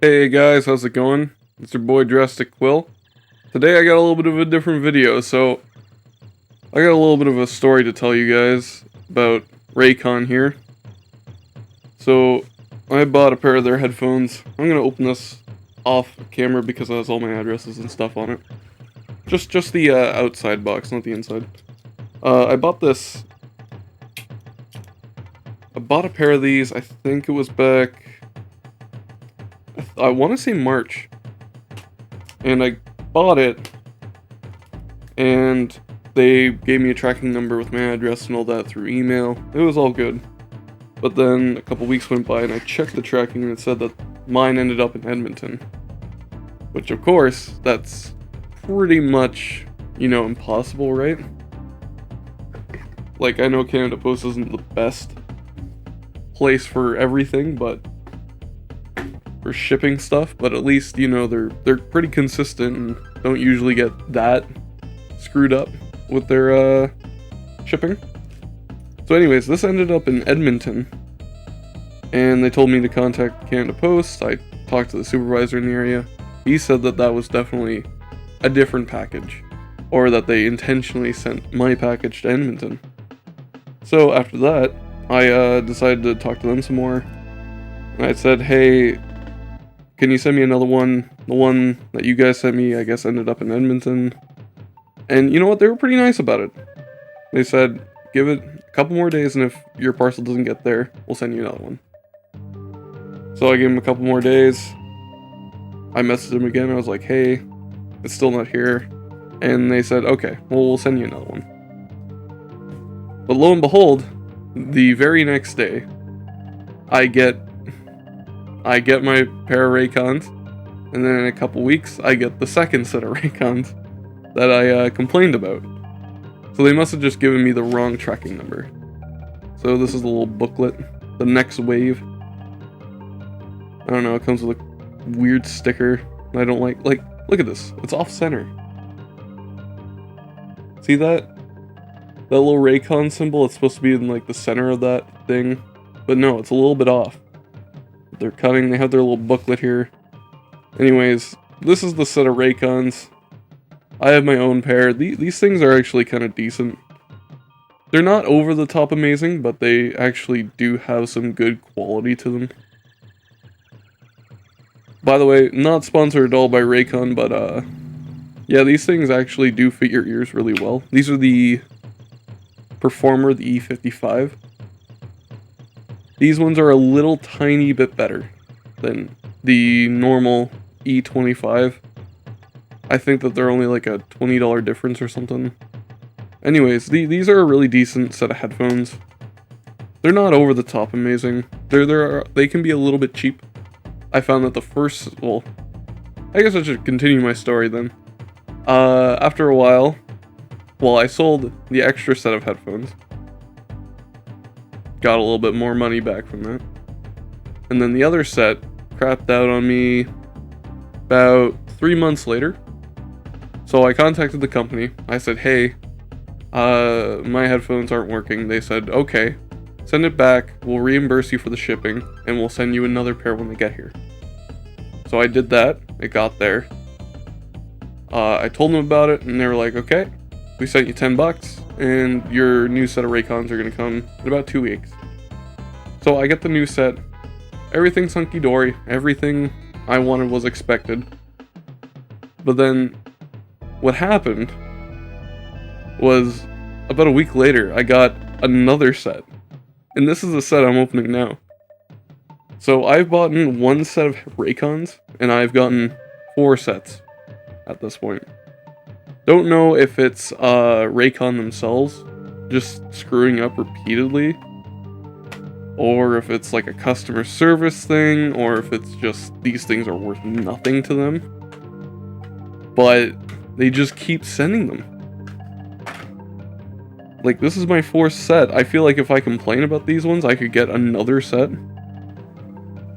Hey guys, how's it going? It's your boy Drastic Quill. Today I got a little bit of a different video, so I got a little bit of a story to tell you guys about Raycon here. So I bought a pair of their headphones. I'm gonna open this off camera because it has all my addresses and stuff on it. Just the outside box, not the inside. I bought this. I bought a pair of these. I think it was back. I want to say March, and I bought it, and they gave me a tracking number with my address and all that through email. It was all good, but then a couple weeks went by and I checked the tracking and it said that mine ended up in Edmonton, which of course, that's pretty much, impossible, right? Like, I know Canada Post isn't the best place for everything, but for shipping stuff, but at least, they're pretty consistent and don't usually get that screwed up with their shipping. So anyways, this ended up in Edmonton, and they told me to contact Canada Post. I talked to the supervisor in the area. He said that that was definitely a different package, or that they intentionally sent my package to Edmonton. So after that, I decided to talk to them some more, and I said, hey, can you send me another one? The one that you guys sent me, I guess, ended up in Edmonton. And you know what? They were pretty nice about it. They said, give it a couple more days, and if your parcel doesn't get there, we'll send you another one. So I gave them a couple more days. I messaged them again. I was like, hey, it's still not here. And they said, okay, well, we'll send you another one. But lo and behold, the very next day, I get my pair of Raycons, and then in a couple weeks, I get the second set of Raycons that I complained about. So they must have just given me the wrong tracking number. So this is the little booklet, the next wave. I don't know, it comes with a weird sticker I don't like. Like, look at this, it's off center. See that? That little Raycon symbol, it's supposed to be in like the center of that thing, but no, it's a little bit off. They're cutting, they have their little booklet here. Anyways, this is the set of Raycons. I have my own pair. These things are actually kind of decent. They're not over the top amazing, but they actually do have some good quality to them. By the way, not sponsored at all by Raycon, but yeah, these things actually do fit your ears really well. These are the Performer, the E55. These ones are a little tiny bit better than the normal E25. I think that they're only like a $20 difference or something. Anyways, these are a really decent set of headphones. They're not over the top amazing. They can be a little bit cheap. I found that well, I guess I should continue my story then. After a while, I sold the extra set of headphones. Got a little bit more money back from that. And then the other set crapped out on me about 3 months later. So I contacted the company. I said, hey, my headphones aren't working. They said, okay, send it back. We'll reimburse you for the shipping, and we'll send you another pair when they get here. So I did that. It got there. I told them about it, and they were like, okay, we sent you $10. And your new set of Raycons are going to come in about 2 weeks. So I get the new set. Everything's hunky-dory. Everything I wanted was expected. But then what happened was about a week later, I got another set. And this is the set I'm opening now. So I've bought in one set of Raycons, and I've gotten 4 sets at this point. Don't know if it's Raycon themselves just screwing up repeatedly, or if it's like a customer service thing, or if it's just these things are worth nothing to them. But they just keep sending them. Like, this is my 4th set. I feel like if I complain about these ones, I could get another set.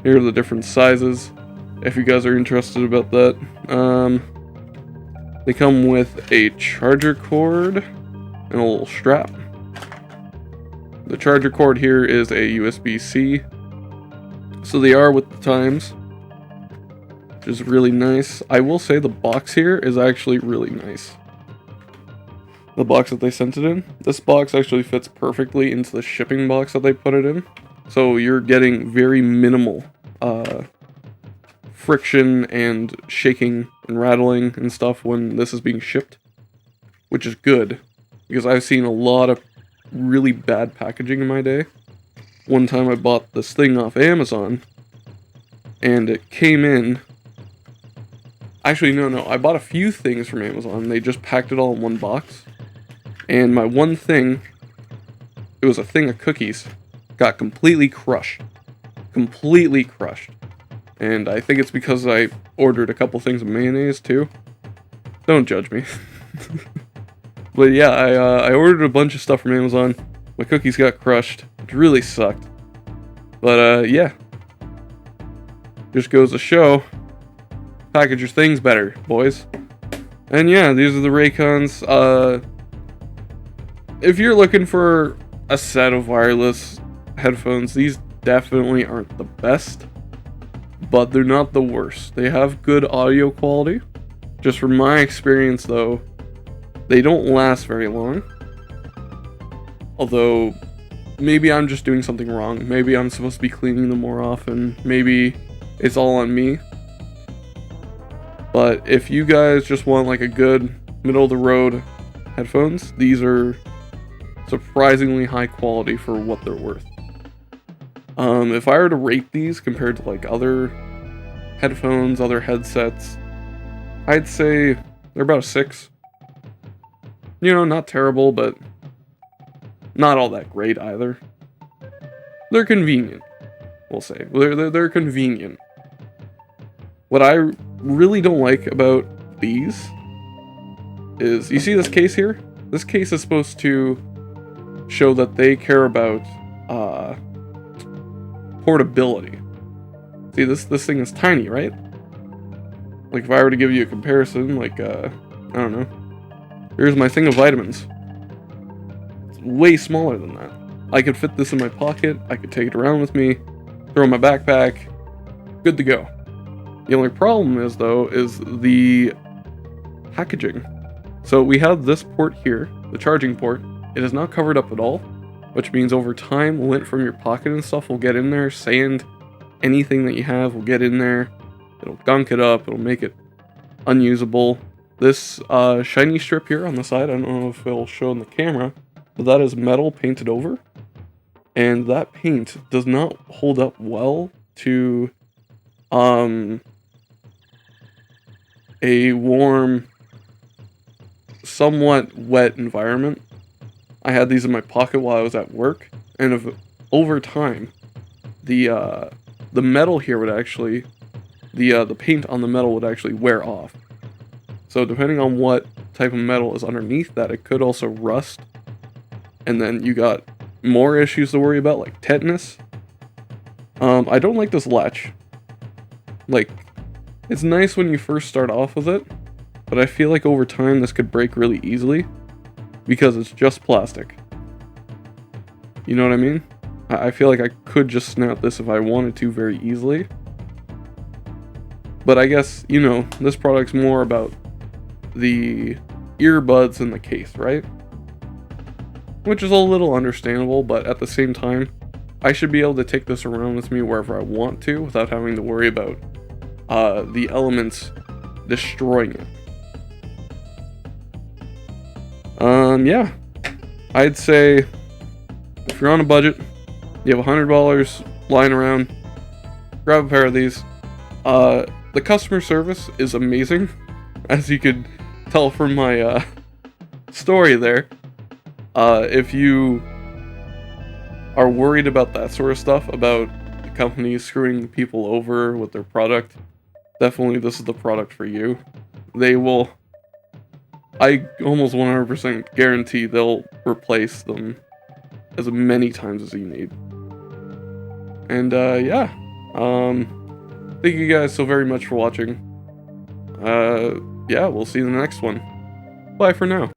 Here are the different sizes, if you guys are interested about that. They come with a charger cord and a little strap. The charger cord here is a USB-C, so they are with the times. which is really nice. I will say the box here is actually really nice. The box that they sent it in. This box actually fits perfectly into the shipping box that they put it in. So you're getting very minimal friction and shaking and rattling and stuff when this is being shipped, which is good because I've seen a lot of really bad packaging in my day. One time I bought this thing off Amazon and it came in. Actually, no, I bought a few things from Amazon. They just packed it all in one box. And my one thing, it was a thing of cookies, got completely crushed. Completely crushed. And I think it's because I ordered a couple things of mayonnaise too. Don't judge me. But yeah, I ordered a bunch of stuff from Amazon. My cookies got crushed. It really sucked. But yeah. Just goes to show, package your things better, boys. And yeah, these are the Raycons. If you're looking for a set of wireless headphones, these definitely aren't the best, but they're not the worst. They have good audio quality. Just from my experience though, they don't last very long. Although, maybe I'm just doing something wrong. Maybe I'm supposed to be cleaning them more often. Maybe it's all on me. But if you guys just want like a good middle of the road headphones, these are surprisingly high quality for what they're worth. If I were to rate these compared to like other headphones, other headsets, I'd say they're about a 6. You know, not terrible, but not all that great either. They're convenient, we'll say. They're convenient. What I really don't like about these is, you see this case here? This case is supposed to show that they care about portability. See, this thing is tiny, right? Like if I were to give you a comparison, like I don't know. Here's my thing of vitamins. It's way smaller than that. I could fit this in my pocket. I could take it around with me, throw it in my backpack. Good to go. The only problem is though is the packaging. So we have this port here, the charging port. It is not covered up at all, which means over time, lint from your pocket and stuff will get in there. Sand, anything that you have will get in there. It'll gunk it up. It'll make it unusable. This shiny strip here on the side, I don't know if it'll show in the camera, but that is metal painted over. And that paint does not hold up well to a warm, somewhat wet environment. I had these in my pocket while I was at work, and over time, the metal here would actually, the paint on the metal would actually wear off. So depending on what type of metal is underneath that, it could also rust, and then you got more issues to worry about, like tetanus. I don't like this latch. Like, it's nice when you first start off with it, but I feel like over time this could break really easily because it's just plastic. You know what I mean? I feel like I could just snap this if I wanted to very easily. But I guess, you know, this product's more about the earbuds in the case, right? Which is a little understandable, but at the same time, I should be able to take this around with me wherever I want to without having to worry about the elements destroying it. Yeah. I'd say if you're on a budget, you have $100 lying around, grab a pair of these. The customer service is amazing, as you could tell from my story there. If you are worried about that sort of stuff, about the companies screwing people over with their product, definitely this is the product for you. They will, I almost 100% guarantee they'll replace them as many times as you need. And yeah, thank you guys so very much for watching. Yeah, we'll see you in the next one. Bye for now.